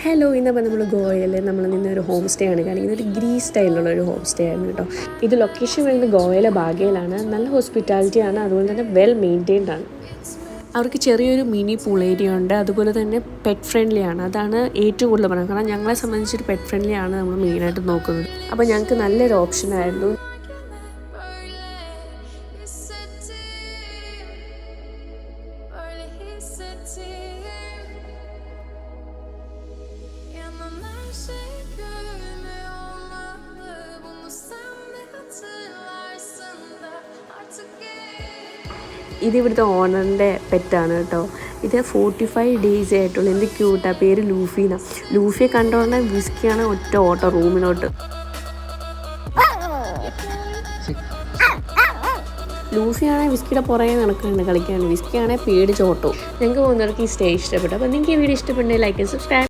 Hello, ഇന്നപ്പോൾ നമ്മൾ ഗോവയിൽ നമ്മൾ നിന്നൊരു ഹോം സ്റ്റേ ആണ് കാണിക്കുന്നത്. ഒരു ഗ്രീസ് സ്റ്റൈലിലുള്ള ഒരു ഹോം സ്റ്റേ ആയിരുന്നു കേട്ടോ. ഇത് ലൊക്കേഷൻ വരുന്നത് ഗോവയിലെ ബാഗയിലാണ്. നല്ല ഹോസ്പിറ്റാലിറ്റി ആണ്, അതുപോലെ തന്നെ വെൽ മെയിൻറ്റെയിൻഡ് ആണ്. അവർക്ക് ചെറിയൊരു മിനി പൂൾ ഏരിയ ഉണ്ട്, അതുപോലെ തന്നെ പെറ്റ് ഫ്രണ്ട്ലി ആണ്. അതാണ് ഏറ്റവും കൂടുതൽ പറയുന്നത്. കാരണം ഞങ്ങളെ സംബന്ധിച്ചൊരു പെറ്റ് ഫ്രണ്ട്ലി ആണ് നമ്മൾ മെയിനായിട്ട് നോക്കുന്നത്. അപ്പോൾ ഞങ്ങൾക്ക് നല്ലൊരു ഓപ്ഷൻ ആയിരുന്നു. ഇത് ഇവിടുത്തെ ഓണറിൻ്റെ പെറ്റാണ് കേട്ടോ. ഇത് 45 days ആയിട്ടുള്ളൂ. എന്ത് ക്യൂട്ടാ, പേര് ലൂഫീന്നാണ്. ലൂഫിയെ കണ്ടോണ്ട് വിസ്കിയാണ് ഒറ്റ ഓട്ടോ റൂമിലോട്ട്. ലൂഫിയാണെങ്കിൽ വിസ്കിയുടെ പുറകെ നടക്കുന്നുണ്ട് കളിക്കാണ്. വിസ്കിയാണെങ്കിൽ പേടിച്ചോട്ടോ. ഞങ്ങൾക്ക് പോകുന്നവർക്ക് ഈ സ്റ്റേ ഇഷ്ടപ്പെട്ടു. അപ്പോൾ നിങ്ങൾക്ക് ഈ വീഡിയോ ഇഷ്ടപ്പെട്ടെങ്കിൽ ലൈക്ക് ആൻഡ് സബ്സ്ക്രൈബ്.